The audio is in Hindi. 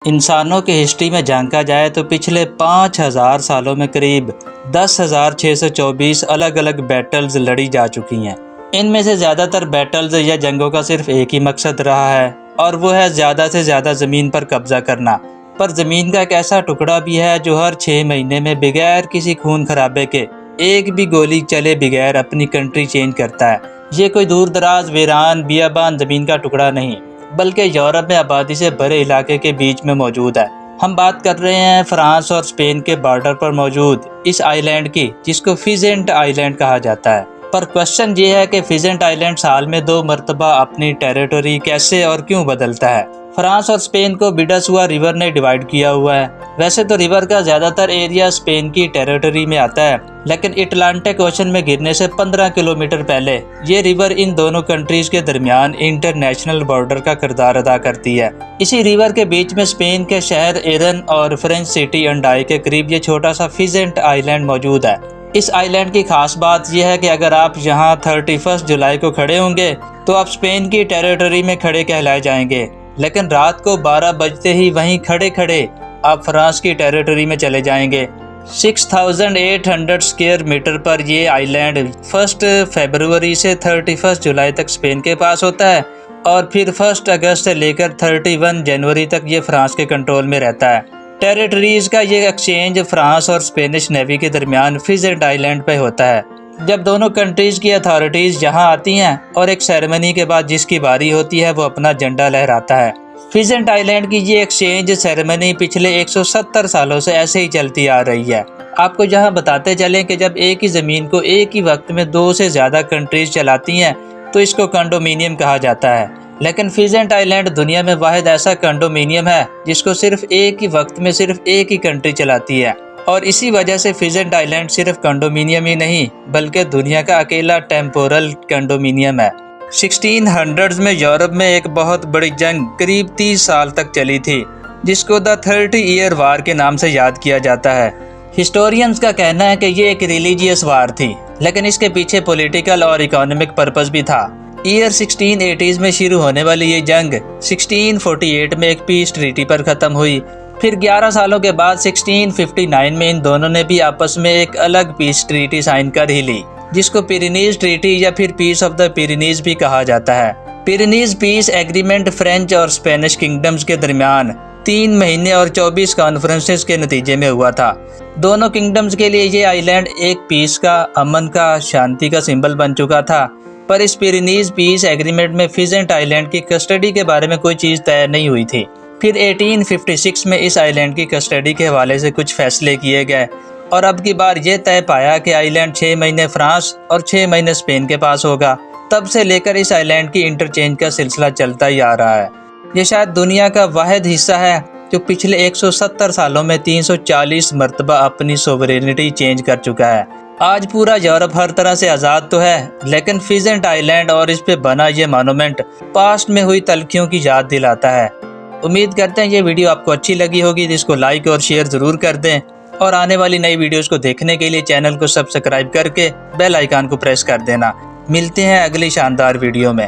इंसानों की हिस्ट्री में झांका जाए तो पिछले 5000 सालों में करीब 10,624 अलग अलग बैटल्स लड़ी जा चुकी हैं। इनमें से ज़्यादातर बैटल्स या जंगों का सिर्फ एक ही मकसद रहा है और वो है ज़्यादा से ज़्यादा ज़मीन पर कब्जा करना। पर ज़मीन का एक ऐसा टुकड़ा भी है जो हर 6 महीने में बगैर किसी खून खराबे के एक भी गोली चले बगैर अपनी कंट्री चेंज करता है। ये कोई दूर दराज वीरान बियाबान ज़मीन का टुकड़ा नहीं, बल्कि यूरोप में आबादी से भरे इलाके के बीच में मौजूद है। हम बात कर रहे हैं फ्रांस और स्पेन के बॉर्डर पर मौजूद इस आइलैंड की, जिसको फिजेंट आइलैंड कहा जाता है। पर क्वेश्चन ये है कि फिजेंट आइलैंड साल में 2 मरतबा अपनी टेरिटरी कैसे और क्यों बदलता है। फ्रांस और स्पेन को बिडसुआ रिवर ने डिवाइड किया हुआ है। वैसे तो रिवर का ज़्यादातर एरिया स्पेन की टेरिटरी में आता है, लेकिन अटलांटिक ओशन में गिरने से 15 किलोमीटर पहले ये रिवर इन दोनों कंट्रीज के दरमियान इंटरनेशनल बॉर्डर का किरदार अदा करती है। इसी रिवर के बीच में स्पेन के शहर एरन और फ्रेंच सिटी अंडाई के करीब ये छोटा सा फिजेंट आइलैंड मौजूद है। इस आइलैंड की खास बात यह है कि अगर आप यहाँ 31 जुलाई को खड़े होंगे तो आप स्पेन की टेरिटरी में खड़े कहलाए जाएंगे, लेकिन रात को 12 बजते ही वहीं खड़े खड़े आप फ्रांस की टेरिटरी में चले जाएंगे। 6800 स्क्वायर मीटर पर ये आइलैंड 1 फरवरी से 31 जुलाई तक स्पेन के पास होता है और फिर 1 अगस्त से लेकर 31 जनवरी तक ये फ्रांस के कंट्रोल में रहता है। टेरिटरीज का ये एक्सचेंज फ्रांस और स्पेनिश नेवी के दरमियान फिजेंट आइलैंड पे होता है। जब दोनों कंट्रीज की अथॉरिटीज़ यहाँ आती हैं और एक सेरेमनी के बाद जिसकी बारी होती है वो अपना झंडा लहराता है। फिजेंट आइलैंड की ये एक्सचेंज सेरेमनी पिछले 170 सालों से ऐसे ही चलती आ रही है। आपको यहाँ बताते चलें कि जब एक ही ज़मीन को एक ही वक्त में 2 से ज़्यादा कंट्रीज चलाती हैं तो इसको कंडोमिनियम कहा जाता है। लेकिन फिजेंट आइलैंड दुनिया में वाहिद ऐसा कंडोमिनियम है जिसको सिर्फ एक ही वक्त में सिर्फ एक ही कंट्री चलाती है, और इसी वजह से फिजेंट आइलैंड सिर्फ कंडोमिनियम ही नहीं बल्कि दुनिया का अकेला टेम्पोरल कंडोमिनियम है। 1600s में यूरोप में एक बहुत बड़ी जंग करीब 30 साल तक चली थी, जिसको द 30 ईयर वार के नाम से याद किया जाता है। हिस्टोरियंस का कहना है कि ये एक रिलीजियस वार थी, लेकिन इसके पीछे पॉलिटिकल और इकोनॉमिक पर्पस भी था। ईयर 1680s में शुरू होने वाली ये जंग 1648 में एक पीस ट्रीटी पर ख़त्म हुई। फिर 11 सालों के बाद 1659 में इन दोनों ने भी आपस में एक अलग पीस ट्रीटी साइन कर ही ली, जिसको पिरेनीज ट्रीटी या फिर पीस ऑफ द पिरेनीज भी कहा जाता है। पिरेनीज पीस एग्रीमेंट फ्रेंच और स्पेनिश किंगडम्स के दरमियान 3 महीने और 24 कॉन्फ्रेंसेस के नतीजे में हुआ था। दोनों किंगडम्स के लिए ये आइलैंड एक पीस का, अमन का, शांति का सिंबल बन चुका था। पर इस पिरेनीज पीस एग्रीमेंट में फिजेंट आइलैंड की कस्टडी के बारे में कोई चीज़ तय नहीं हुई थी। फिर 1856 में इस आइलैंड की कस्टडी के हवाले से कुछ फैसले किए गए और अब की बार ये तय पाया कि आइलैंड 6 महीने फ्रांस और 6 महीने स्पेन के पास होगा। तब से लेकर इस आइलैंड की इंटरचेंज का सिलसिला चलता ही आ रहा है। ये शायद दुनिया का वाहिद हिस्सा है जो पिछले 170 सालों में 340 मरतबा अपनी सोवरेनिटी चेंज कर चुका है। आज पूरा यूरोप हर तरह से आज़ाद तो है, लेकिन फिजेंट आइलैंड और इस पे बना ये मॉन्यूमेंट पास्ट में हुई तलखियों की याद दिलाता है। उम्मीद करते हैं ये वीडियो आपको अच्छी लगी होगी, जिसको लाइक और शेयर ज़रूर कर दें और आने वाली नई वीडियोस को देखने के लिए चैनल को सब्सक्राइब करके बेल आइकन को प्रेस कर देना। मिलते हैं अगली शानदार वीडियो में।